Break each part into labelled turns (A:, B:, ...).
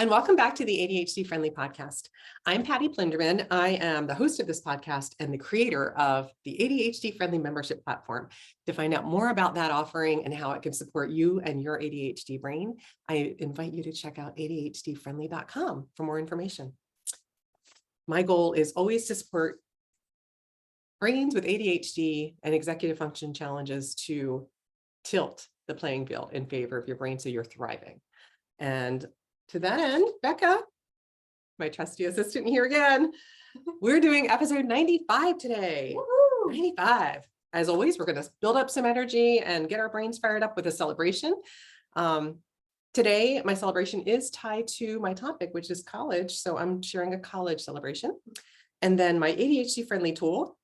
A: and welcome back to the ADHD-friendly podcast. I'm Patty Plinderman. I am the host of this podcast and the creator of the ADHD-friendly membership platform. To find out more about that offering and how it can support you and your ADHD brain, I invite you to check out ADHD-friendly.com for more information. My goal is always to support brains with ADHD and executive function challenges to tilt the playing field in favor of your brain so you're thriving. And to that end, Becca, my trusty assistant here again, we're doing episode 95 today. Woo-hoo! 95. As always, we're going to build up some energy and get our brains fired up with a celebration. Today, my celebration is tied to my topic, which is college. So I'm sharing a college celebration. And then my ADHD-friendly tool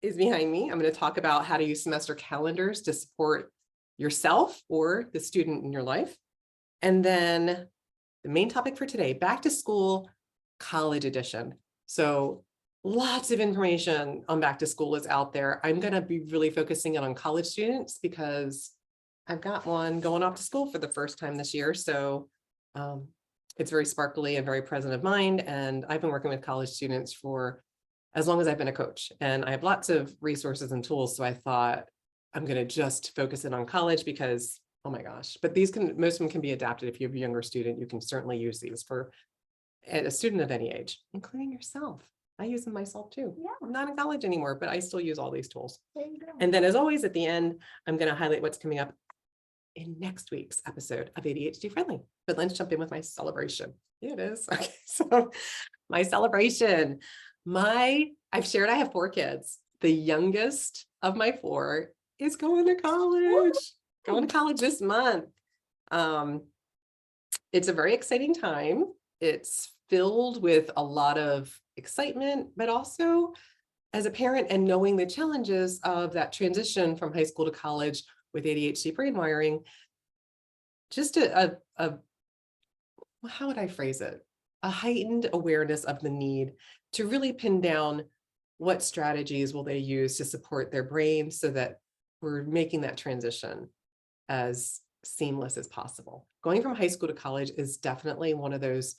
A: is behind me. I'm going to talk about how to use semester calendars to support yourself or the student in your life. And then the main topic for today, back to school college edition. So lots of information on back to school is out there. I'm going to be really focusing on college students because I've got one going off to school for the first time this year. So it's very sparkly and very present of mind. And I've been working with college students for as long as I've been a coach, and I have lots of resources and tools. So I thought I'm going to just focus in on college because oh my gosh, but most of them can be adapted. If you have a younger student, you can certainly use these for a student of any age, including yourself. I use them myself too. Yeah. I'm not in college anymore, but I still use all these tools. There you go. And then as always, at the end, I'm going to highlight what's coming up in next week's episode of ADHD Friendly. But let's jump in with my celebration. Here it is. Okay, so my celebration, I've shared I have 4 kids. The youngest of my 4 is going to college. Going to college this month. It's a very exciting time. It's filled with a lot of excitement, but also as a parent and knowing the challenges of that transition from high school to college with ADHD brain wiring, just how would I phrase it? A heightened awareness of the need to really pin down what strategies will they use to support their brain so that we're making that transition as seamless as possible. Going from high school to college is definitely one of those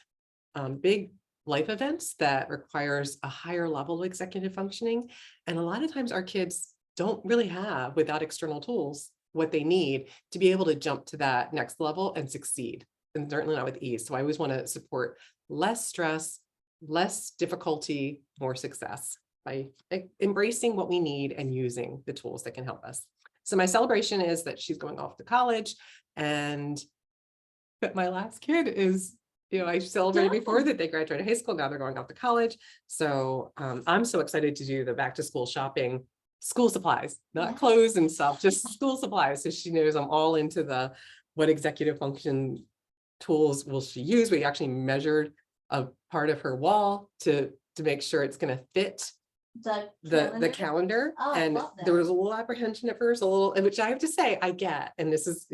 A: big life events that requires a higher level of executive functioning. And a lot of times our kids don't really have, without external tools, what they need to be able to jump to that next level and succeed, and certainly not with ease. So I always want to support less stress, less difficulty, more success by embracing what we need and using the tools that can help us. So my celebration is that she's going off to college, but my last kid is, I celebrated before that they graduated high school. Now they're going off to college. So I'm so excited to do the back to school shopping, school supplies, not clothes and stuff, just school supplies. So she knows I'm all into what executive function tools will she use. We actually measured a part of her wall to make sure it's going to fit the calendar. Oh, and there was a little apprehension at first, which I have to say I get, and this is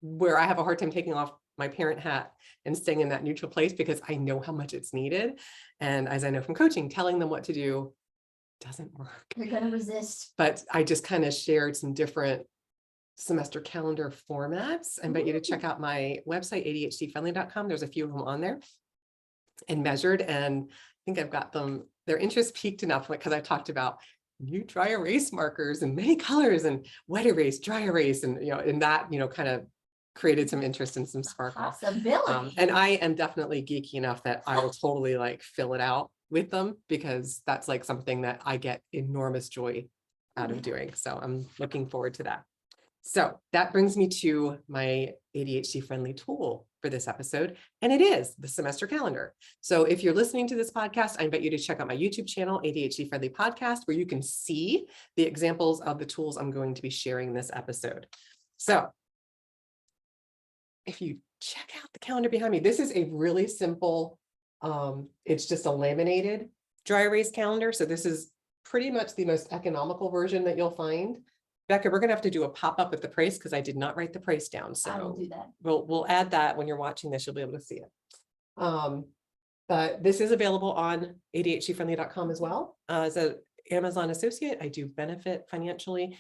A: where I have a hard time taking off my parent hat and staying in that neutral place because I know how much it's needed, and as I know from coaching, telling them what to do doesn't work.
B: You're gonna resist.
A: But I just kind of shared some different semester calendar formats. I invite you to check out my website, ADHD-friendly.com. There's a few of them on there and measured, and I think I've got them. Their interest peaked enough because I talked about new dry erase markers and many colors and wet erase, dry erase, and that kind of created some interest and some sparkle.
B: Possibility.
A: And I am definitely geeky enough that I will totally fill it out with them because that's something that I get enormous joy out of doing. So I'm looking forward to that. So that brings me to my ADHD friendly tool for this episode, and it is the semester calendar. So if you're listening to this podcast, I invite you to check out my YouTube channel, ADHD Friendly Podcast, where you can see the examples of the tools I'm going to be sharing in this episode. So if you check out the calendar behind me, this is a really simple, it's just a laminated dry erase calendar. So this is pretty much the most economical version that you'll find. Becca, we're gonna have to do a pop-up with the price because I did not write the price down. So
B: I will do that.
A: We'll add that when you're watching this, you'll be able to see it. But this is available on ADHDfriendly.com as well. As an Amazon associate, I do benefit financially,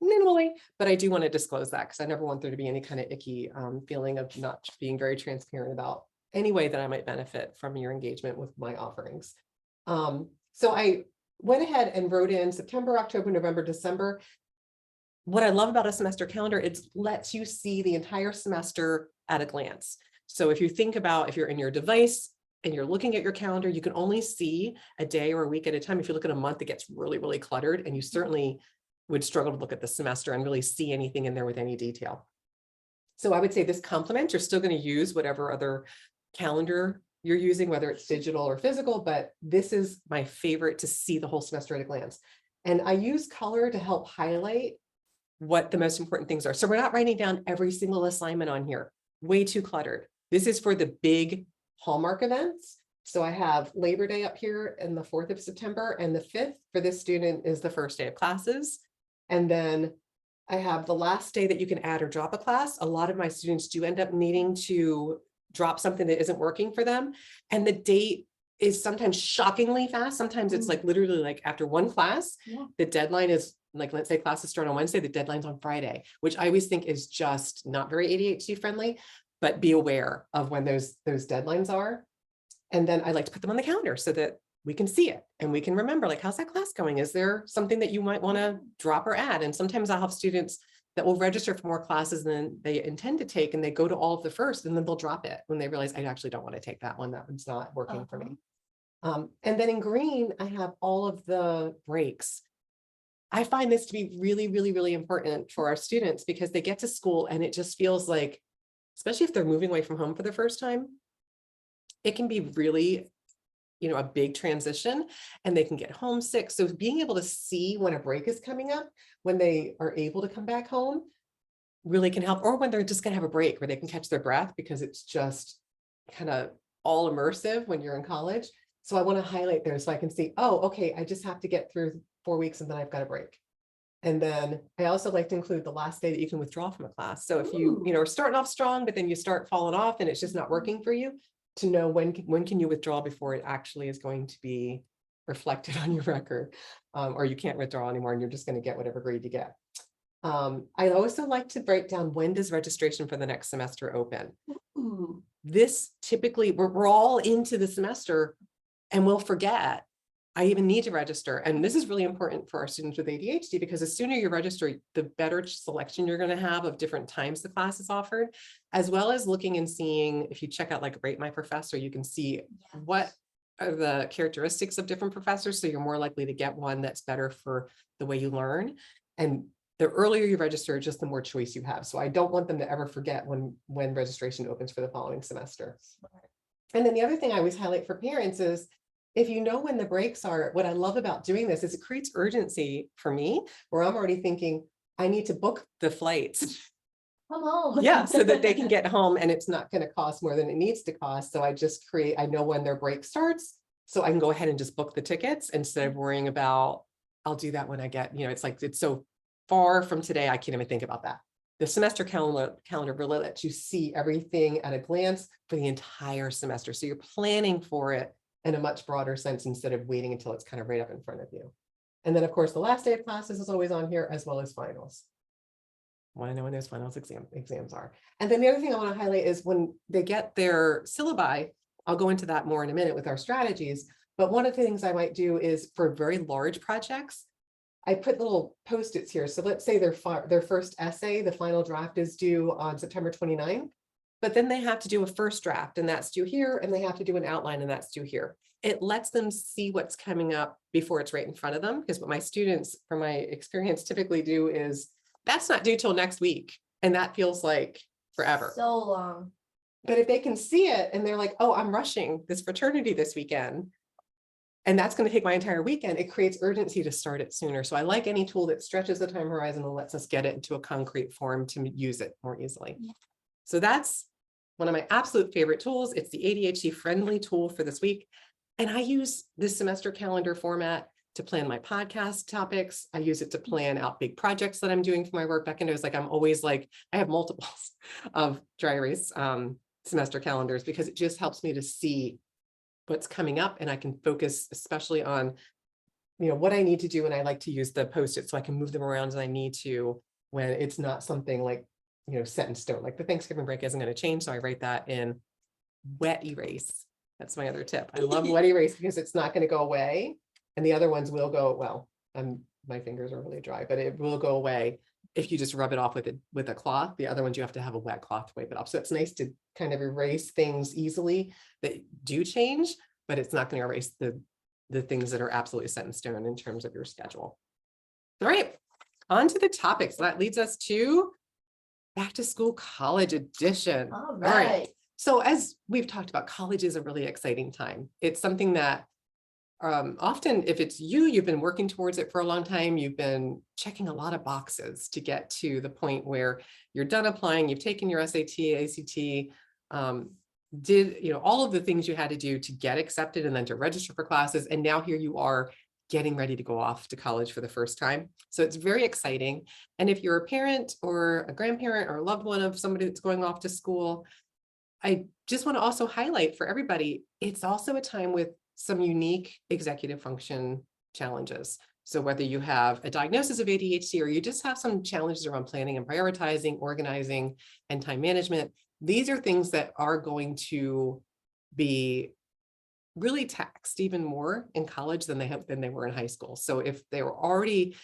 A: minimally, but I do want to disclose that because I never want there to be any kind of icky feeling of not being very transparent about any way that I might benefit from your engagement with my offerings. So I went ahead and wrote in September, October, November, December. What I love about a semester calendar, it lets you see the entire semester at a glance. So if you think about, if you're in your device and you're looking at your calendar, you can only see a day or a week at a time. If you look at a month, it gets really, really cluttered, and you certainly would struggle to look at the semester and really see anything in there with any detail. So I would say this complements, you're still going to use whatever other calendar you're using, whether it's digital or physical, but this is my favorite to see the whole semester at a glance. And I use color to help highlight what the most important things are. So we're not writing down every single assignment on here, way too cluttered. This is for the big hallmark events. So I have Labor Day up here and the 4th of September, and the 5th for this student is the first day of classes. And then I have the last day that you can add or drop a class. A lot of my students do end up needing to drop something that isn't working for them. And the date is sometimes shockingly fast. Sometimes it's like literally like after one class, the deadline is like, let's say classes start on Wednesday, the deadline's on Friday, which I always think is just not very ADHD friendly, but be aware of when those deadlines are. And then I like to put them on the calendar so that we can see it and we can remember, like, how's that class going? Is there something that you might want to drop or add? And sometimes I'll have students that will register for more classes than they intend to take, and they go to all of the first, and then they'll drop it when they realize, I actually don't want to take that one. That one's not working for me. And then in green, I have all of the breaks. I find this to be really, really, really important for our students, because they get to school and it just feels like, especially if they're moving away from home for the first time, it can be really, a big transition, and they can get homesick. So being able to see when a break is coming up, when they are able to come back home, really can help, or when they're just going to have a break where they can catch their breath, because it's just kind of all immersive when you're in college. So I want to highlight there so I can see, oh, okay, I just have to get through 4 weeks and then I've got a break. And then I also like to include the last day that you can withdraw from a class. So if you are starting off strong, but then you start falling off and it's just not working for you, to know when can you withdraw before it actually is going to be reflected on your record, or you can't withdraw anymore and you're just going to get whatever grade you get. I also like to break down, when does registration for the next semester open? This typically, we're all into the semester and we'll forget, I even need to register. And this is really important for our students with ADHD, because the sooner you register, the better selection you're going to have of different times the class is offered, as well as looking and seeing, if you check out like Rate My Professor, you can see what are the characteristics of different professors. So you're more likely to get one that's better for the way you learn. And the earlier you register, just the more choice you have. So I don't want them to ever forget when registration opens for the following semester. And then the other thing I always highlight for parents is, if you know when the breaks are, what I love about doing this is it creates urgency for me, where I'm already thinking, I need to book the flights.
B: Come home.
A: Yeah, so that they can get home and it's not going to cost more than it needs to cost. So I know when their break starts, so I can go ahead and just book the tickets instead of worrying about, I'll do that when I get, it's like, it's so far from today, I can't even think about that. The semester calendar really lets you see everything at a glance for the entire semester. So you're planning for it in a much broader sense, instead of waiting until it's kind of right up in front of you. And then of course, the last day of classes is always on here, as well as finals. Want to know when those finals exams are. And then the other thing I want to highlight is when they get their syllabi, I'll go into that more in a minute with our strategies. But one of the things I might do is, for very large projects, I put little Post-its here. So let's say their first essay, the final draft, is due on September 29th. But then they have to do a first draft, and that's due here, and they have to do an outline, and that's due here. It lets them see what's coming up before it's right in front of them, because what my students, from my experience, typically do is, that's not due till next week, and that feels like forever.
B: So long.
A: But if they can see it and they're like, oh, I'm rushing this fraternity this weekend, and that's going to take my entire weekend, it creates urgency to start it sooner. So I like any tool that stretches the time horizon and lets us get it into a concrete form to use it more easily. So that's one of my absolute favorite tools. It's the ADHD-friendly tool for this week. And I use this semester calendar format to plan my podcast topics. I use it to plan out big projects that I'm doing for my work. Becca knows, like, I'm always like, I have multiples of dry erase semester calendars, because it just helps me to see what's coming up, and I can focus especially on, what I need to do. And I like to use the Post-it so I can move them around as I need to, when it's not something like, set in stone. Like the Thanksgiving break isn't going to change. So I write that in wet erase. That's my other tip. I love wet erase because it's not going to go away. And the other ones will go, well, my fingers are really dry, but it will go away if you just rub it off with a cloth. The other ones you have to have a wet cloth to wipe it off. So it's nice to kind of erase things easily that do change, but it's not going to erase the things that are absolutely set in stone in terms of your schedule. All right, on to the topics. So that leads us to back to school college edition.
B: All right.
A: So as we've talked about, college is a really exciting time. It's something that often if it's you've been working towards it for a long time, you've been checking a lot of boxes to get to the point where you're done applying, you've taken your SAT, ACT, did all of the things you had to do to get accepted and then to register for classes. And now here you are getting ready to go off to college for the first time. So it's very exciting. And if you're a parent or a grandparent or a loved one of somebody that's going off to school, I just want to also highlight for everybody, it's also a time with some unique executive function challenges. So whether you have a diagnosis of ADHD or you just have some challenges around planning and prioritizing, organizing, and time management, these are things that are going to be really taxed even more in college than they were in high school. So if they were already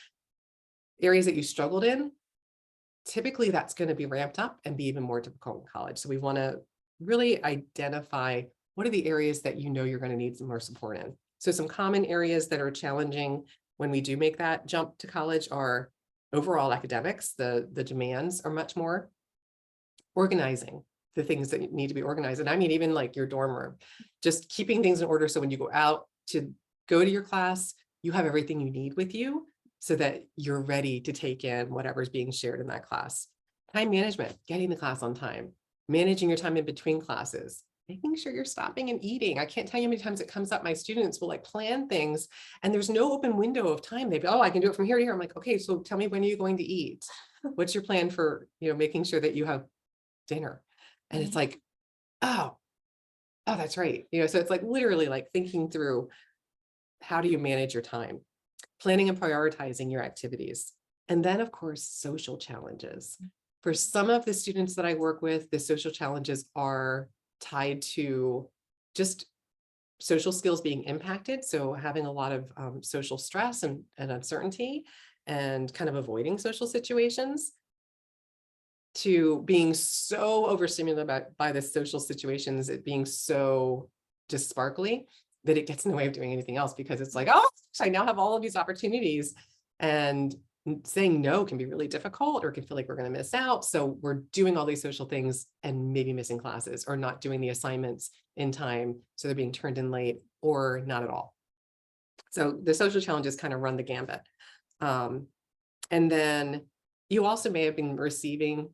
A: areas that you struggled in, typically that's going to be ramped up and be even more difficult in college. So we want to really identify what are the areas that you're going to need some more support in. So some common areas that are challenging when we do make that jump to college are overall academics. The demands are much more. Organizing the things that need to be organized. And I mean, even like your dorm room, just keeping things in order. So when you go out to go to your class, you have everything you need with you so that you're ready to take in whatever's being shared in that class. Time management, getting the class on time, managing your time in between classes, making sure you're stopping and eating. I can't tell you how many times it comes up. My students will like plan things and there's no open window of time. They'd be, oh, I can do it from here to here. I'm like, okay, so tell me, when are you going to eat? What's your plan for, making sure that you have dinner? And it's like, oh, that's right. So it's like literally like thinking through how do you manage your time, planning and prioritizing your activities. And then of course, social challenges. For some of the students that I work with, the social challenges are tied to just social skills being impacted. So having a lot of social stress and uncertainty and kind of avoiding social situations, to being so overstimulated by the social situations, it being so just sparkly that it gets in the way of doing anything else, because it's like, oh, I now have all of these opportunities, and saying no can be really difficult or can feel like we're going to miss out. So we're doing all these social things and maybe missing classes or not doing the assignments in time. So they're being turned in late or not at all. So the social challenges kind of run the gambit. And then you also may have been receiving,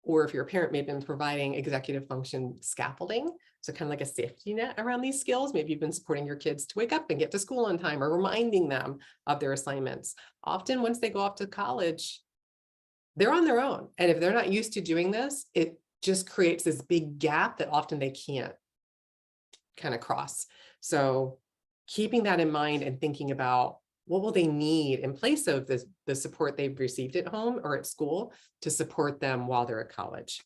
A: or if you're a parent, may have been providing executive function scaffolding. So kind of like a safety net around these skills. Maybe you've been supporting your kids to wake up and get to school on time, or reminding them of their assignments. Often once they go off to college, they're on their own. And if they're not used to doing this, it just creates this big gap that often they can't kind of cross. So keeping that in mind and thinking about what will they need in place of the support they've received at home or at school to support them while they're at college.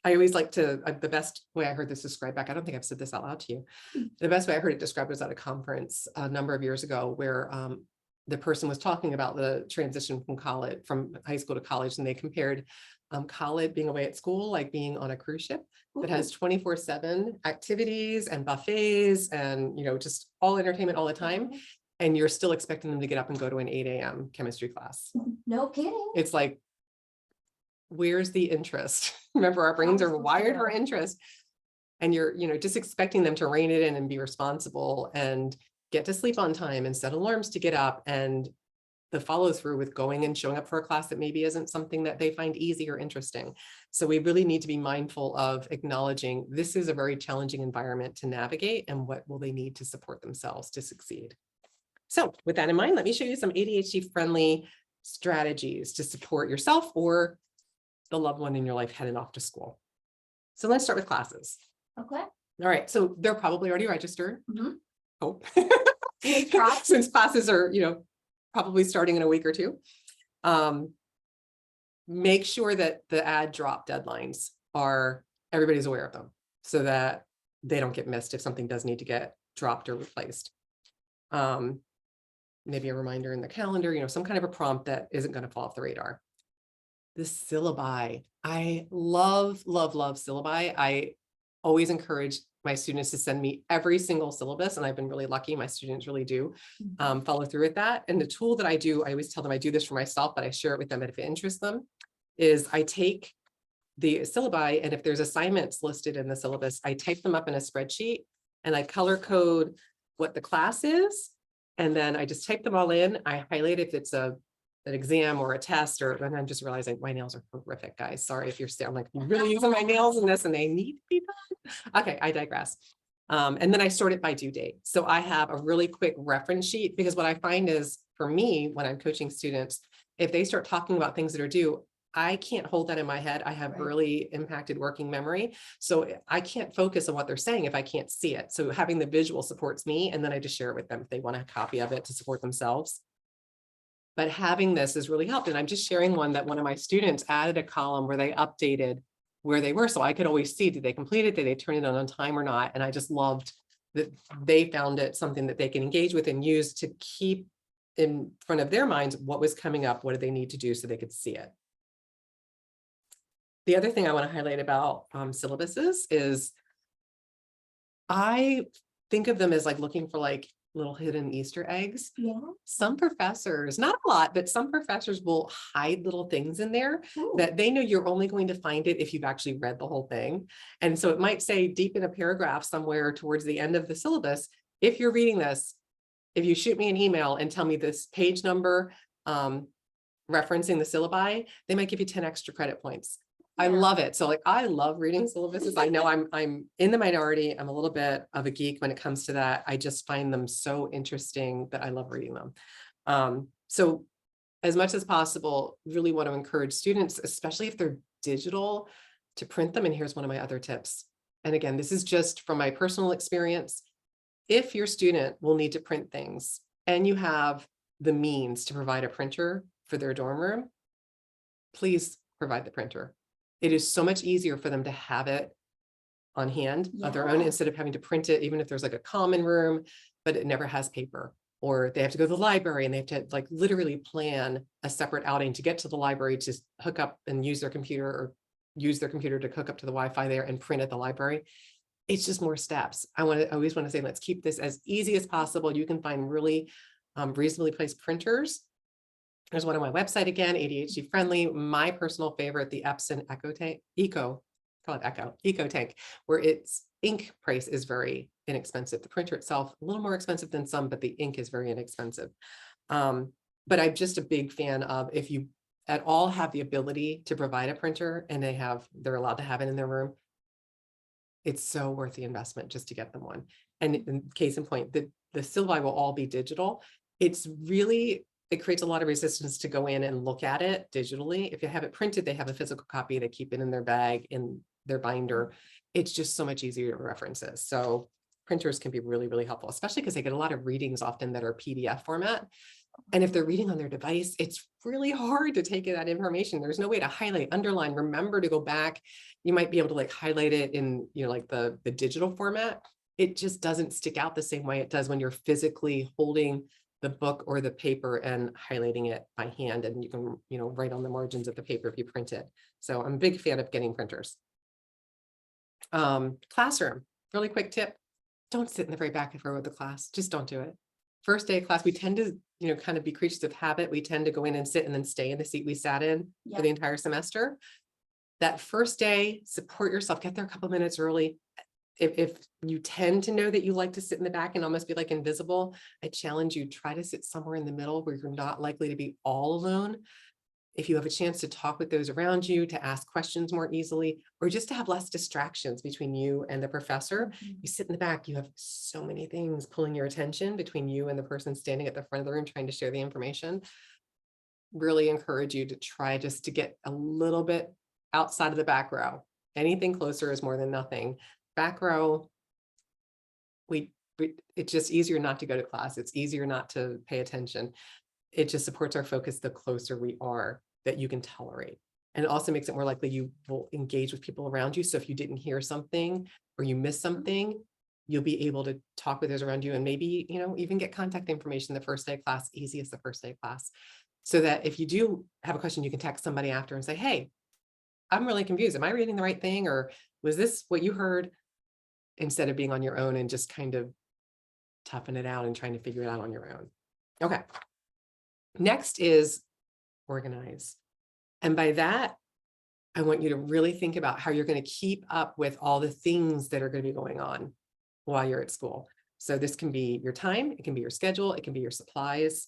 A: I always like to, the best way I heard this described back, I don't think I've said this out loud to you. The best way I heard it described was at a conference a number of years ago, where the person was talking about the transition from high school to college, and they compared college, being away at school, like being on a cruise ship that has 24/7 activities and buffets and, just all entertainment all the time. And you're still expecting them to get up and go to an 8 a.m. chemistry class.
B: No kidding.
A: It's like, where's the interest? Remember, our brains are wired for interest. And you're, just expecting them to rein it in and be responsible and get to sleep on time and set alarms to get up, and the follow through with going and showing up for a class that maybe isn't something that they find easy or interesting. So we really need to be mindful of acknowledging this is a very challenging environment to navigate, and what will they need to support themselves to succeed. So with that in mind, let me show you some ADHD-friendly strategies to support yourself or the loved one in your life heading off to school. So let's start with classes.
B: Okay.
A: All right, so they're probably already registered. Hope.
B: Try.
A: Since classes are, probably starting in a week or two. Make sure that the add drop deadlines are everybody's aware of them so that they don't get missed if something does need to get dropped or replaced. Maybe a reminder in the calendar, some kind of a prompt that isn't going to fall off the radar. The syllabi, I love, love, love syllabi. I always encourage my students to send me every single syllabus, and I've been really lucky. My students really do follow through with that. And the tool that I do, I always tell them I do this for myself, but I share it with them if it interests them, is I take the syllabi, and if there's assignments listed in the syllabus, I type them up in a spreadsheet and I color code what the class is. And then I just type them all in. I highlight if it's an exam or a test, and I'm just realizing my nails are horrific, guys. Sorry if you're still like really using my nails in this and they need to be done. Okay, I digress. And then I sort it by due date. So I have a really quick reference sheet, because what I find is, for me, when I'm coaching students, if they start talking about things that are due, I can't hold that in my head. I have really impacted working memory. So I can't focus on what they're saying if I can't see it. So having the visual supports me, and then I just share it with them if they want a copy of it to support themselves. But having this has really helped. And I'm just sharing one that one of my students added a column where they updated where they were. So I could always see, did they complete it? Did they turn it on time or not? And I just loved that they found it something that they can engage with and use to keep in front of their minds what was coming up, what did they need to do so they could see it. The other thing I want to highlight about syllabuses is I think of them as like looking for like little hidden Easter eggs.
B: Yeah.
A: Some professors, not a lot, but some professors will hide little things in there that they know you're only going to find it if you've actually read the whole thing. And so it might say deep in a paragraph somewhere towards the end of the syllabus, if you're reading this, if you shoot me an email and tell me this page number, referencing the syllabi, they might give you 10 extra credit points. I love it. So like, I love reading syllabuses. I know I'm in the minority. I'm a little bit of a geek when it comes to that. I just find them so interesting that I love reading them. So as much as possible, really want to encourage students, especially if they're digital, to print them. And here's one of my other tips. And again, this is just from my personal experience. If your student will need to print things and you have the means to provide a printer for their dorm room, please provide the printer. It is so much easier for them to have it on hand of their own instead of having to print it, even if there's like a common room, but it never has paper, or they have to go to the library and they have to like literally plan a separate outing to get to the library to hook up and use their computer, or use their computer to hook up to the Wi-Fi there and print at the library. It's just more steps. I always want to say, let's keep this as easy as possible. You can find really reasonably priced printers. There's one on my website again, ADHD-friendly. My personal favorite, the Epson Eco Tank, where its ink price is very inexpensive. The printer itself, a little more expensive than some, but the ink is very inexpensive. But I'm just a big fan of, if you at all have the ability to provide a printer and they're allowed to have it in their room, it's so worth the investment just to get them one. And in case in point, the syllabi will all be digital. It creates a lot of resistance to go in and look at it digitally. If you have it printed, they have a physical copy, they keep it in their bag, in their binder. It's just so much easier to reference it. So printers can be really, really helpful, especially because they get a lot of readings often that are PDF format. And if they're reading on their device, it's really hard to take in that information. There's no way to highlight, underline, remember to go back. You might be able to like highlight it in, like the digital format. It just doesn't stick out the same way it does when you're physically holding the book or the paper and highlighting it by hand, and you can, write on the margins of the paper if you print it. So I'm a big fan of getting printers. Classroom, really quick tip. Don't sit in the very back row of the class. Just don't do it. First day of class, we tend to, kind of be creatures of habit. We tend to go in and sit and then stay in the seat we sat in for the entire semester. That first day, support yourself, get there a couple minutes early. If you tend to know that you like to sit in the back and almost be like invisible, I challenge you, try to sit somewhere in the middle where you're not likely to be all alone. If you have a chance to talk with those around you, to ask questions more easily, or just to have less distractions between you and the professor, you sit in the back, you have so many things pulling your attention between you and the person standing at the front of the room trying to share the information. Really encourage you to try just to get a little bit outside of the back row. Anything closer is more than nothing. Back row, it's just easier not to go to class. It's easier not to pay attention. It just supports our focus the closer we are that you can tolerate. And it also makes it more likely you will engage with people around you. So if you didn't hear something or you missed something, you'll be able to talk with those around you and maybe, even get contact information the first day of class, easiest the first day of class. So that if you do have a question, you can text somebody after and say, hey, I'm really confused. Am I reading the right thing? Or was this what you heard? Instead of being on your own and just kind of toughing it out and trying to figure it out on your own. Okay. Next is organize. And by that, I want you to really think about how you're going to keep up with all the things that are going to be going on while you're at school. So this can be your time, it can be your schedule, it can be your supplies,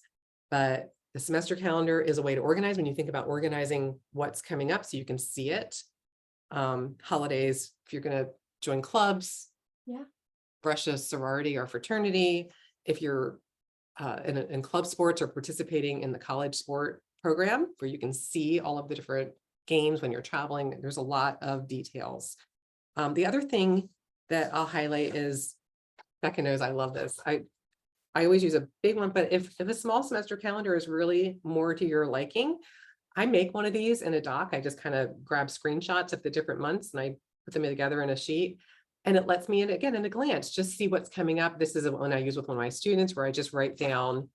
A: but the semester calendar is a way to organize when you think about organizing what's coming up so you can see it. Holidays, if you're going to join clubs, brush a sorority or fraternity, if you're in club sports or participating in the college sport program where you can see all of the different games when you're traveling, there's a lot of details. The other thing that I'll highlight is, Becca knows I love this. I always use a big one, but if a small semester calendar is really more to your liking, I make one of these in a doc. I just kind of grab screenshots of the different months and I put them together in a sheet. And it lets me in again in a glance, just see what's coming up. This is one I use with one of my students where I just write down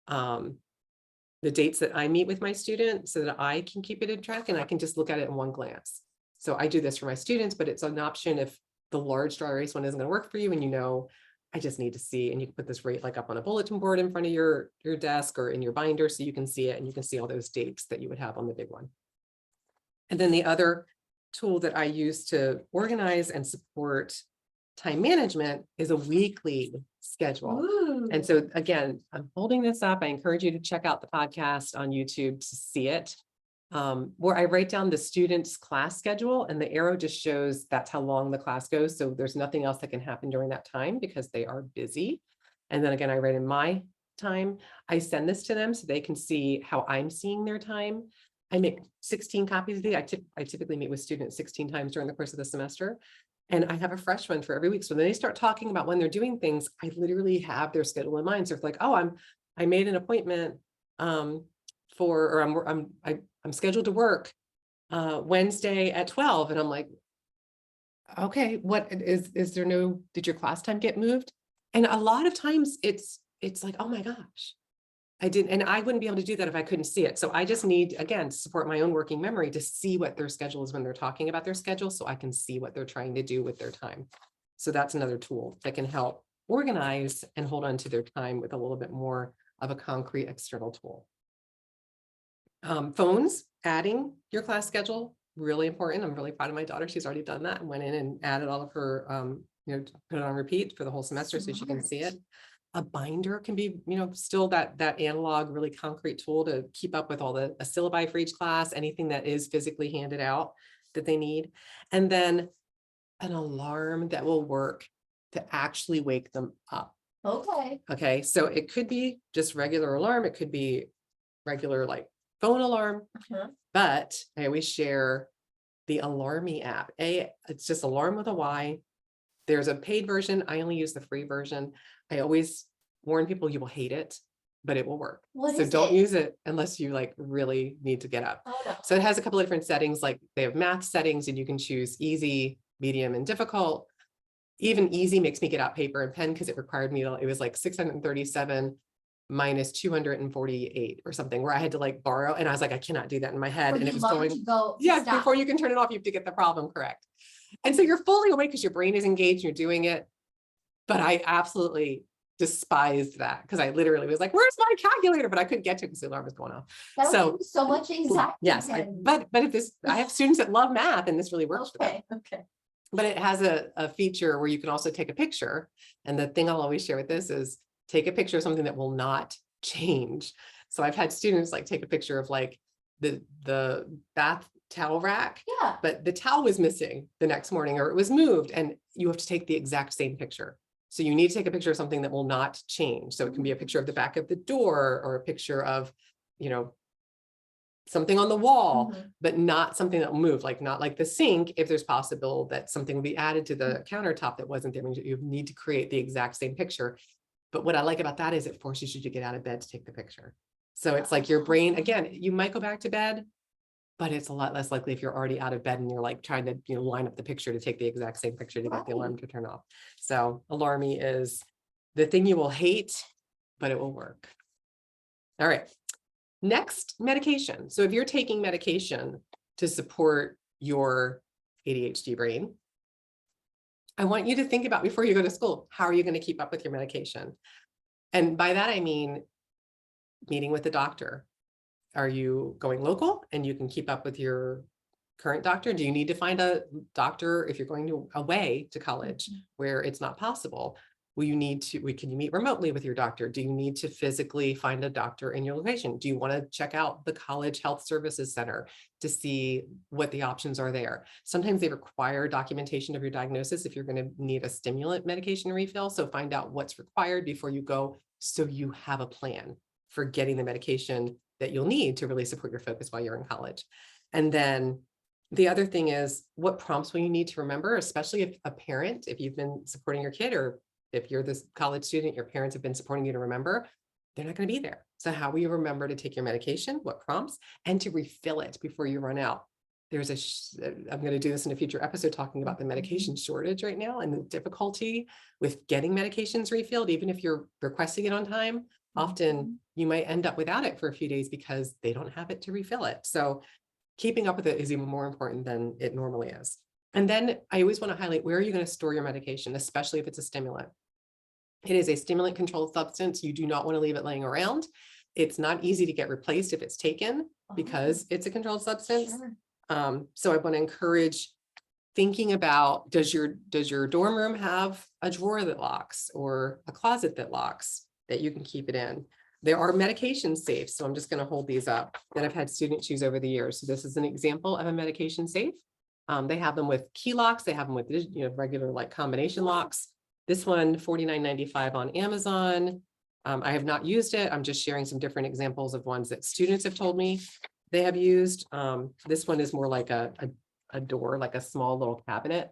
A: the dates that I meet with my student so that I can keep it in track and I can just look at it in one glance. So I do this for my students, but it's an option if the large dry erase one isn't going to work for you and I just need to see, and you can put this right like up on a bulletin board in front of your desk or in your binder so you can see it and you can see all those dates that you would have on the big one. And then the other tool that I use to organize and support time management is a weekly schedule.
B: Ooh.
A: And so again, I'm holding this up. I encourage you to check out the podcast on YouTube to see it, where I write down the student's class schedule and the arrow just shows that's how long the class goes. So there's nothing else that can happen during that time because they are busy. And then again, I write in my time. I send this to them so they can see how I'm seeing their time. I make 16 copies of these. I typically meet with students 16 times during the course of the semester. And I have a fresh one for every week. So when they start talking about when they're doing things, I literally have their schedule in mind. So it's like, oh, I made an appointment I'm scheduled to work Wednesday at 12. And I'm like, okay, what is there did your class time get moved? And a lot of times it's like, oh my gosh, I didn't, and I wouldn't be able to do that if I couldn't see it. So I just need, again, to support my own working memory to see what their schedule is when they're talking about their schedule so I can see what they're trying to do with their time. So that's another tool that can help organize and hold on to their time with a little bit more of a concrete external tool. Phones, adding your class schedule, really important. I'm really proud of my daughter. She's already done that and went in and added all of her, put it on repeat for the whole semester so she can see it. A binder can be, still that analog, really concrete tool to keep up with all a syllabi for each class, anything that is physically handed out that they need. And then an alarm that will work to actually wake them up. Okay. So it could be just regular alarm. It could be regular like phone alarm, but I always share the Alarmy app. It's just alarm with a Y. There's a paid version. I only use the free version. I always warn people you will hate it, but it will work. So don't use it unless you like really need to get up.
B: Oh, no.
A: So it has a couple of different settings, like they have math settings and you can choose easy, medium, and difficult. Even easy makes me get out paper and pen because it required me to, it was like 637 minus 248 or something where I had to like borrow. And I was like, I cannot do that in my head. And it was going, before you can turn it off, you have to get the problem correct. And so you're fully awake because your brain is engaged, you're doing it. But I absolutely despised that because I literally was like, where's my calculator? But I couldn't get to it because the alarm was going off.
B: That would be so much anxiety.
A: Yes, but if I have students that love math and this really works for them.
B: Okay.
A: But it has a feature where you can also take a picture. And the thing I'll always share with this is take a picture of something that will not change. So I've had students like take a picture of like the bath towel rack, but the towel was missing the next morning or it was moved and you have to take the exact same picture. So you need to take a picture of something that will not change. So it can be a picture of the back of the door or a picture of, something on the wall, but not something that will move, like not like the sink. If there's possible that something will be added to the countertop that wasn't there, you need to create the exact same picture. But what I like about that is it forces you to get out of bed to take the picture. So it's like your brain, again, you might go back to bed, but it's a lot less likely if you're already out of bed and you're like trying to, line up the picture to take the exact same picture to get the alarm to turn off. So Alarmy is the thing you will hate, but it will work. All right. Next, medication. So if you're taking medication to support your ADHD brain, I want you to think about before you go to school, how are you going to keep up with your medication? And by that, I mean, meeting with the doctor. Are you going local and you can keep up with your current doctor? Do you need to find a doctor if you're going away to college where it's not possible? Can you meet remotely with your doctor? Do you need to physically find a doctor in your location? Do you want to check out the college health services center to see what the options are there? Sometimes they require documentation of your diagnosis if you're going to need a stimulant medication refill. So find out what's required before you go, so you have a plan for getting the medication that you'll need to really support your focus while you're in college. And then the other thing is, what prompts will you need to remember, especially if a parent, if you've been supporting your kid, or if you're this college student, your parents have been supporting you to remember, they're not going to be there. So how will you remember to take your medication? What prompts? And to refill it before you run out. I'm going to do this in a future episode talking about the medication shortage right now and the difficulty with getting medications refilled, even if you're requesting it on time. Often you might end up without it for a few days because they don't have it to refill it. So keeping up with it is even more important than it normally is. And then I always want to highlight, where are you going to store your medication, especially if it's a stimulant? It is a stimulant controlled substance. You do not want to leave it laying around. It's not easy to get replaced if it's taken because it's a controlled substance.
B: Sure.
A: So I want to encourage thinking about, does your dorm room have a drawer that locks or a closet that locks that you can keep it in? There are medication safes. So I'm just going to hold these up that I've had students use over the years. So this is an example of a medication safe. They have them with key locks. They have them with regular like combination locks. This one, $49.95 on Amazon. I have not used it. I'm just sharing some different examples of ones that students have told me they have used. This one is more like a door, like a small little cabinet,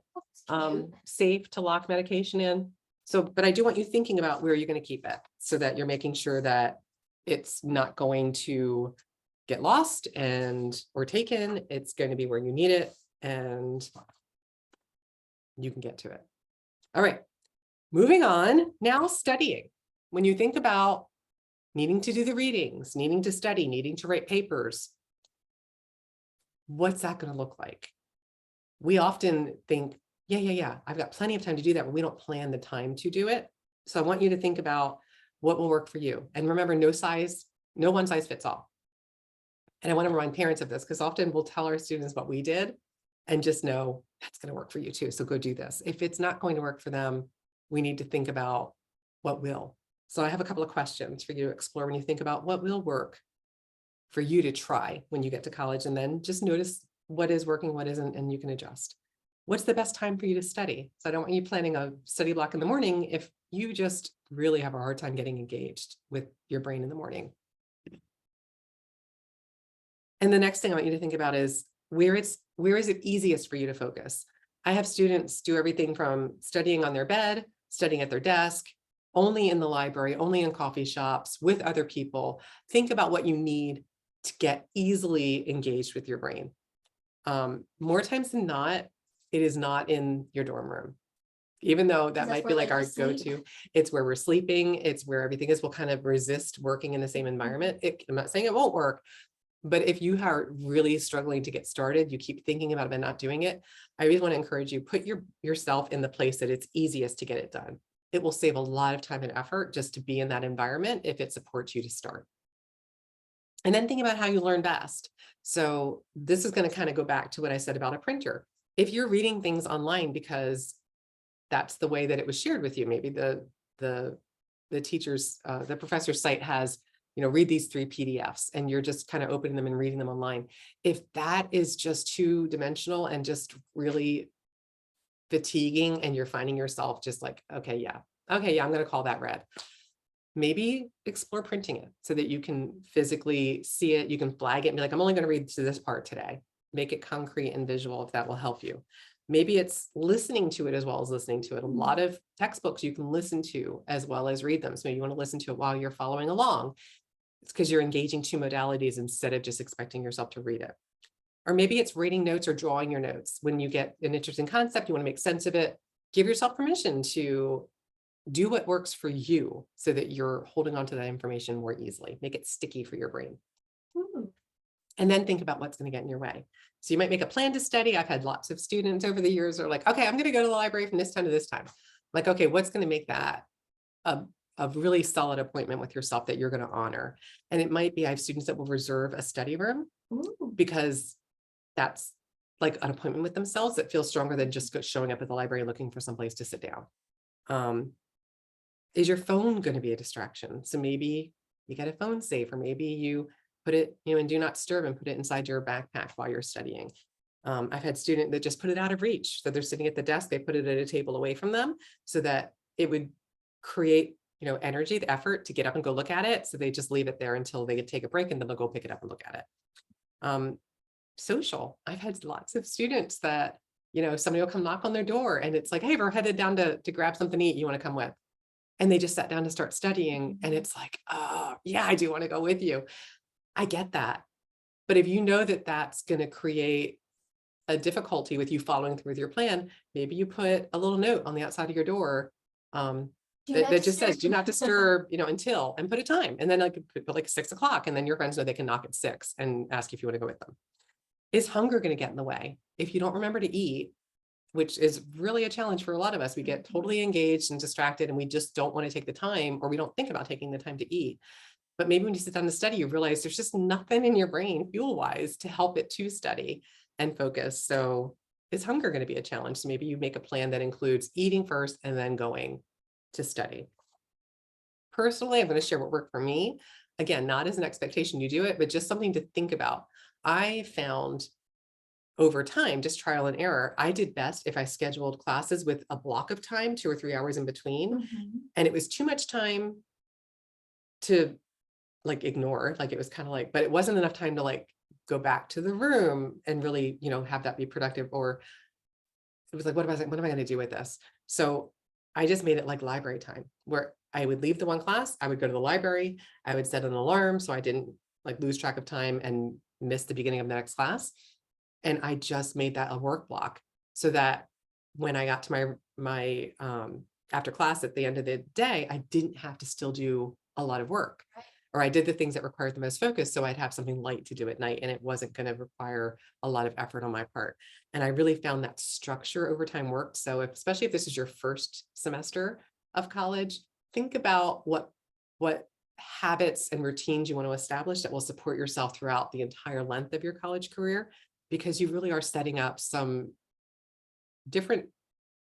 A: safe to lock medication in. So, but I do want you thinking about where you're going to keep it so that you're making sure that it's not going to get lost or taken. It's going to be where you need it and you can get to it. All right. Moving on, now studying. When you think about needing to do the readings, needing to study, needing to write papers, what's that going to look like? We often think, yeah, I've got plenty of time to do that, but we don't plan the time to do it. So I want you to think about what will work for you. And remember, no one size fits all. And I want to remind parents of this because often we'll tell our students what we did and just know that's going to work for you too. So go do this. If it's not going to work for them, we need to think about what will. So I have a couple of questions for you to explore when you think about what will work for you to try when you get to college, and then just notice what is working, what isn't, and you can adjust. What's the best time for you to study? So I don't want you planning a study block in the morning if you just really have a hard time getting engaged with your brain in the morning. And the next thing I want you to think about is where is it easiest for you to focus? I have students do everything from studying on their bed, studying at their desk, only in the library, only in coffee shops, with other people. Think about what you need to get easily engaged with your brain. More times than not, it is not in your dorm room. Even though that might be like our go-to, it's where we're sleeping, it's where everything is. We'll kind of resist working in the same environment. I'm not saying it won't work, but if you are really struggling to get started, you keep thinking about it and not doing it, I really want to encourage you, put yourself in the place that it's easiest to get it done. It will save a lot of time and effort just to be in that environment if it supports you to start. And then think about how you learn best. So this is going to kind of go back to what I said about a printer. If you're reading things online because that's the way that it was shared with you, maybe the professor's site has, read these 3 PDFs and you're just kind of opening them and reading them online. If that is just too dimensional and just really fatiguing and you're finding yourself just like, okay, I'm going to call that read. Maybe explore printing it so that you can physically see it. You can flag it and be like, I'm only going to read to this part today. Make it concrete and visual if that will help you. Maybe it's listening to it as well as listening to it. A lot of textbooks you can listen to as well as read them. So maybe you want to listen to it while you're following along. It's because you're engaging 2 modalities instead of just expecting yourself to read it. Or maybe it's reading notes or drawing your notes. When you get an interesting concept, you want to make sense of it, give yourself permission to do what works for you so that you're holding on to that information more easily. Make it sticky for your brain. And then think about what's going to get in your way. So you might make a plan to study. I've had lots of students over the years who are like, okay, I'm going to go to the library from this time to this time. Like, okay, what's going to make that a really solid appointment with yourself that you're going to honor? And it might be, I have students that will reserve a study room because that's like an appointment with themselves that feels stronger than just showing up at the library looking for someplace to sit down. Is your phone going to be a distraction? So maybe you get a phone safe, or maybe you put it, in do not disturb and put it inside your backpack while you're studying. I've had students that just put it out of reach. So they're sitting at the desk, they put it at a table away from them so that it would create, energy, the effort to get up and go look at it. So they just leave it there until they take a break, and then they'll go pick it up and look at it. Social. I've had lots of students that, somebody will come knock on their door and it's like, hey, we're headed down to grab something to eat. You want to come with? And they just sat down to start studying. And it's like, oh, yeah, I do want to go with you. I get that. But if you know that that's going to create a difficulty with you following through with your plan, maybe you put a little note on the outside of your door that just says, do not disturb, until, and put a time. And then put like 6 o'clock, and then your friends know they can knock at 6 and ask if you want to go with them. Is hunger going to get in the way? If you don't remember to eat, which is really a challenge for a lot of us, we get totally engaged and distracted, and we just don't want to take the time, or we don't think about taking the time to eat. But maybe when you sit down to study, you realize there's just nothing in your brain fuel-wise to help it to study and focus. So is hunger going to be a challenge? So maybe you make a plan that includes eating first and then going to study. Personally, I'm going to share what worked for me. Again, not as an expectation you do it, but just something to think about. I found over time, just trial and error, I did best if I scheduled classes with a block of time, 2 or 3 hours in between. And it was too much time to ignore, it was kind of but it wasn't enough time to go back to the room and really, have that be productive. Or it was like, what am I going to do with this? So I just made it like library time, where I would leave the one class, I would go to the library, I would set an alarm so I didn't lose track of time and miss the beginning of the next class. And I just made that a work block so that when I got to my after class at the end of the day, I didn't have to still do a lot of work. Or I did the things that required the most focus, so I'd have something light to do at night, and it wasn't going to require a lot of effort on my part. And I really found that structure over time worked. So especially if this is your first semester of college, think about what habits and routines you want to establish that will support yourself throughout the entire length of your college career, because you really are setting up some different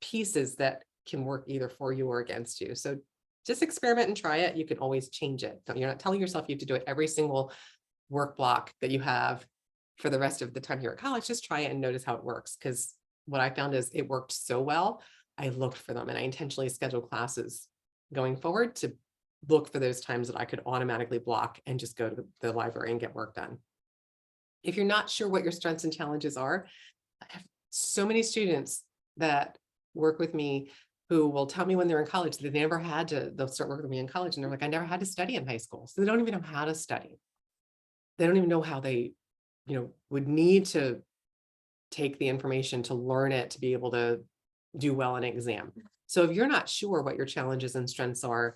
A: pieces that can work either for you or against you. So just experiment and try it. You can always change it. You're not telling yourself you have to do it every single work block that you have for the rest of the time you're at college. Just try it and notice how it works. Because what I found is it worked so well. I looked for them, and I intentionally scheduled classes going forward to look for those times that I could automatically block and just go to the library and get work done. If you're not sure what your strengths and challenges are, I have so many students that work with me who will tell me when they're in college that they'll start working with me in college, and they're like, I never had to study in high school. So they don't even know how to study. They don't even know how they, would need to take the information to learn it to be able to do well in an exam. So if you're not sure what your challenges and strengths are,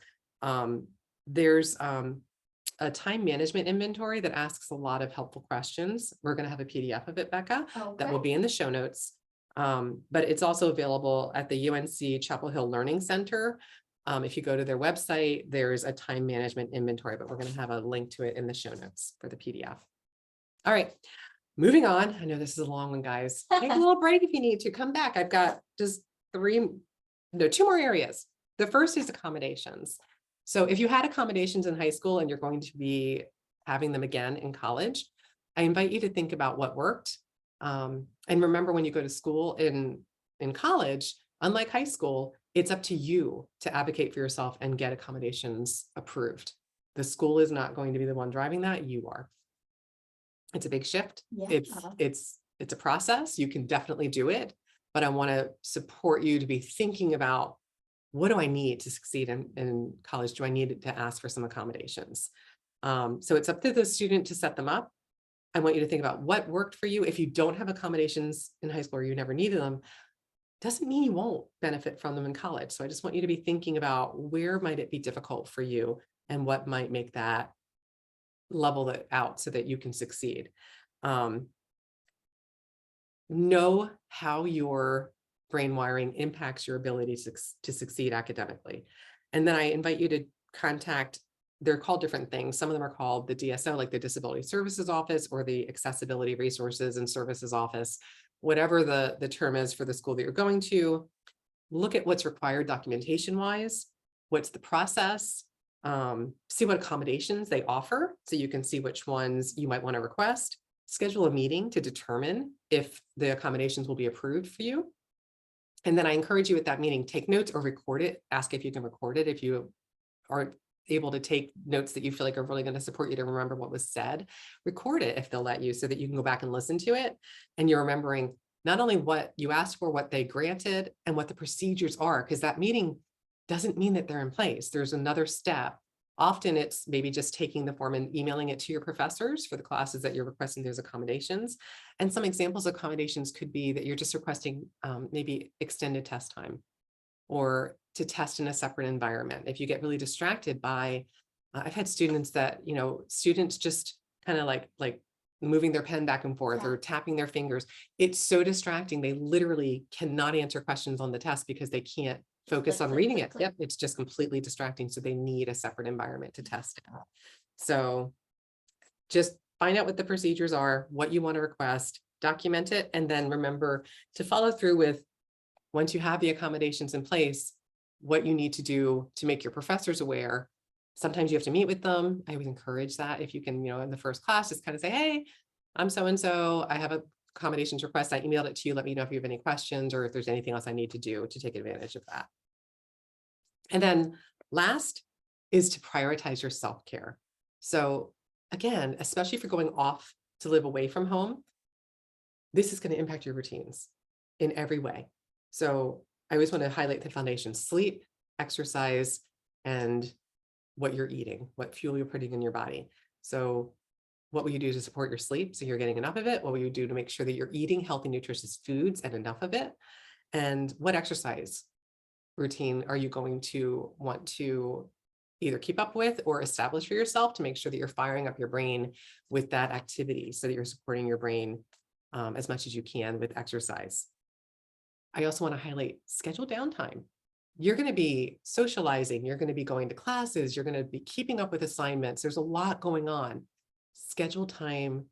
A: there's a time management inventory that asks a lot of helpful questions. We're going to have a PDF of it, Becca, that will be in the show notes. But it's also available at the UNC Chapel Hill Learning Center. If you go to their website, there's a time management inventory, but we're going to have a link to it in the show notes for the PDF. All right, moving on. I know this is a long one, guys. Take a little break if you need to. Come back. I've got just 2 more areas. The first is accommodations. So if you had accommodations in high school and you're going to be having them again in college, I invite you to think about what worked. And remember, when you go to school in college, unlike high school, it's up to you to advocate for yourself and get accommodations approved. The school is not going to be the one driving that, you are. It's a big shift.
B: Yeah.
A: It's a process. You can definitely do it, but I want to support you to be thinking about, what do I need to succeed in college? Do I need to ask for some accommodations? So it's up to the student to set them up. I want you to think about what worked for you. If you don't have accommodations in high school or you never needed them, doesn't mean you won't benefit from them in college. So I just want you to be thinking about where might it be difficult for you and what might make that level it out so that you can succeed. Know how your brain wiring impacts your ability to succeed academically. And then I invite you to contact, they're called different things. Some of them are called the DSO, like the Disability Services Office, or the Accessibility Resources and Services Office, whatever the term is for the school that you're going to. Look at what's required documentation wise, what's the process, see what accommodations they offer so you can see which ones you might want to request. Schedule a meeting to determine if the accommodations will be approved for you. And then I encourage you at that meeting, take notes or record it. Ask if you can record it. If you aren't able to take notes that you feel like are really going to support you to remember what was said, record it if they'll let you so that you can go back and listen to it. And you're remembering not only what you asked for, what they granted, and what the procedures are, because that meeting doesn't mean that they're in place. There's another step. Often it's maybe just taking the form and emailing it to your professors for the classes that you're requesting those accommodations. And some examples of accommodations could be that you're just requesting maybe extended test time or to test in a separate environment. If you get really distracted by, I've had students that, students just kind of like moving their pen back and forth or tapping their fingers. It's so distracting. They literally cannot answer questions on the test because they can't focus on reading it. Yep, it's just completely distracting. So they need a separate environment to test it. So just find out what the procedures are, what you want to request, document it, and then remember to follow through with, once you have the accommodations in place, what you need to do to make your professors aware. Sometimes you have to meet with them. I would encourage that if you can, in the first class, just kind of say, hey, I'm so-and-so, I have a accommodations request. I emailed it to you. Let me know if you have any questions or if there's anything else I need to do to take advantage of that. And then last is to prioritize your self-care. So again, especially if you're going off to live away from home, this is going to impact your routines in every way. So I always want to highlight the foundation: sleep, exercise, and what you're eating, what fuel you're putting in your body. So what will you do to support your sleep so you're getting enough of it? What will you do to make sure that you're eating healthy, nutritious foods and enough of it? And what exercise routine are you going to want to either keep up with or establish for yourself to make sure that you're firing up your brain with that activity so that you're supporting your brain as much as you can with exercise. I also want to highlight schedule downtime. You're going to be socializing, you're going to be going to classes, you're going to be keeping up with assignments. There's a lot going on. Schedule time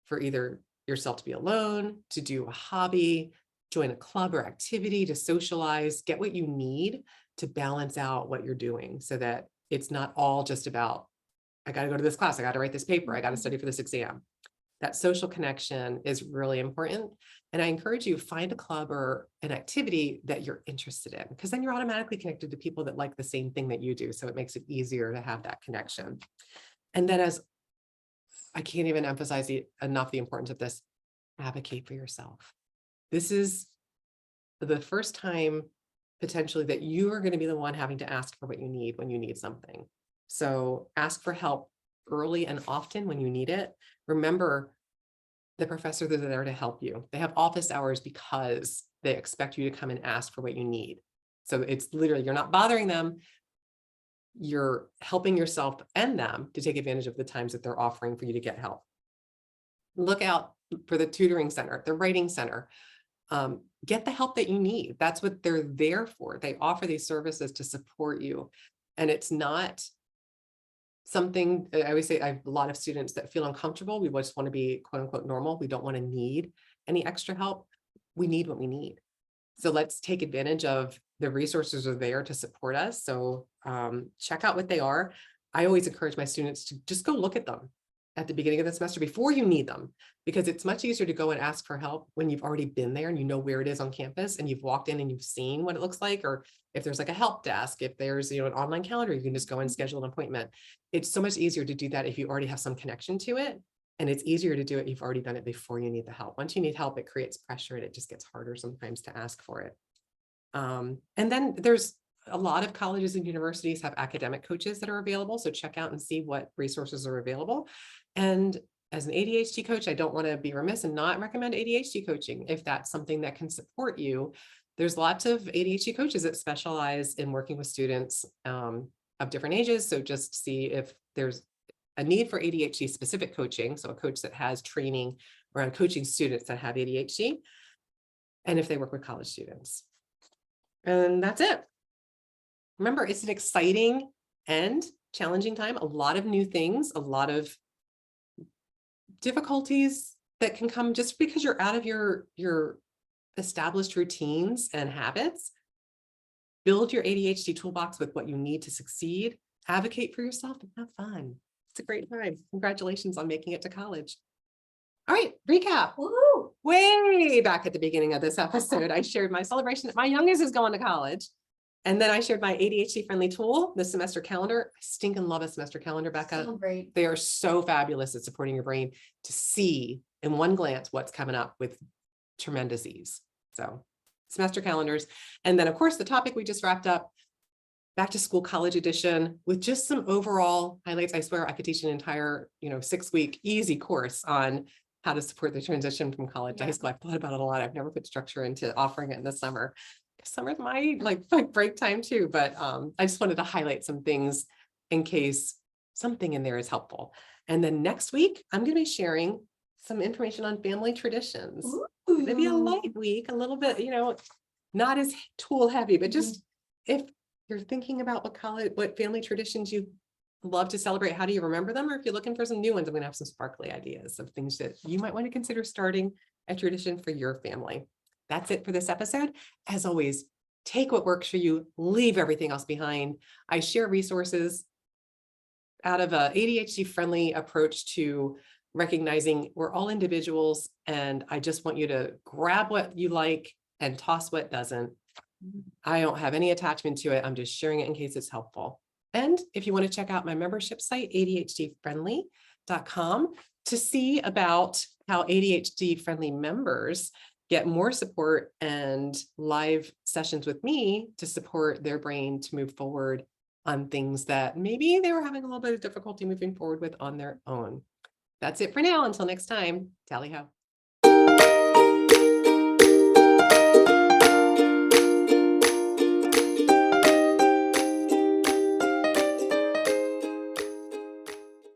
A: for either yourself to be alone, to do a hobby, join a club or activity, to socialize, get what you need to balance out what you're doing so that it's not all just about, I got to go to this class, I got to write this paper, I got to study for this exam. That social connection is really important. And I encourage you, find a club or an activity that you're interested in, because then you're automatically connected to people that like the same thing that you do. So it makes it easier to have that connection. And then, as I can't even emphasize enough the importance of this, advocate for yourself. This is the first time potentially that you are going to be the one having to ask for what you need when you need something. So ask for help early and often when you need it. Remember, the professors are there to help you. They have office hours because they expect you to come and ask for what you need. So it's literally, you're not bothering them. You're helping yourself and them to take advantage of the times that they're offering for you to get help. Look out for the tutoring center, the writing center. Get the help that you need. That's what they're there for. They offer these services to support you. And it's not something, I always say, I have a lot of students that feel uncomfortable. We just want to be quote unquote normal. We don't want to need any extra help. We need what we need. So let's take advantage of the resources are there to support us. So check out what they are. I always encourage my students to just go look at them at the beginning of the semester before you need them, because it's much easier to go and ask for help when you've already been there and you know where it is on campus and you've walked in and you've seen what it looks like, or if there's like a help desk, if there's an online calendar, you can just go and schedule an appointment. It's so much easier to do that if you already have some connection to it, and it's easier to do it if you've already done it before you need the help. Once you need help, it creates pressure and it just gets harder sometimes to ask for it. And then there's a lot of colleges and universities have academic coaches that are available. So check out and see what resources are available. And as an ADHD coach, I don't want to be remiss and not recommend ADHD coaching if that's something that can support you. There's lots of ADHD coaches that specialize in working with students of different ages. So just see if there's a need for ADHD specific coaching. So a coach that has training around coaching students that have ADHD, and if they work with college students. And that's it. Remember, it's an exciting and challenging time, a lot of new things, a lot of difficulties that can come just because you're out of your established routines and habits. Build your ADHD toolbox with what you need to succeed, advocate for yourself, and have fun. It's a great time. Congratulations on making it to college. All right, recap.
B: Woo!
A: Way back at the beginning of this episode, I shared my celebration. My youngest is going to college. And then I shared my ADHD-friendly tool, the semester calendar. I stinking love a semester calendar, Becca.
B: So great.
A: They are so fabulous at supporting your brain to see in one glance what's coming up with tremendous ease. So semester calendars. And then of course, the topic we just wrapped up, back to school college edition with just some overall highlights. I swear I could teach an entire, 6-week easy course on how to support the transition from college to high school. I've thought about it a lot. I've never put structure into offering it in the summer. Summer's my break time too, but I just wanted to highlight some things in case something in there is helpful. And then next week, I'm going to be sharing some information on family traditions. Maybe a light week, a little bit, not as tool heavy, but just if you're thinking about what family traditions you love to celebrate, how do you remember them? Or if you're looking for some new ones, I'm going to have some sparkly ideas of things that you might want to consider starting a tradition for your family. That's it for this episode. As always, take what works for you, leave everything else behind. I share resources out of an ADHD-friendly approach to recognizing we're all individuals, and I just want you to grab what you like and toss what doesn't. I don't have any attachment to it. I'm just sharing it in case it's helpful. And if you want to check out my membership site, ADHD-friendly.com, to see about how ADHD-friendly members get more support and live sessions with me to support their brain to move forward on things that maybe they were having a little bit of difficulty moving forward with on their own. That's it for now. Until next time, tally ho.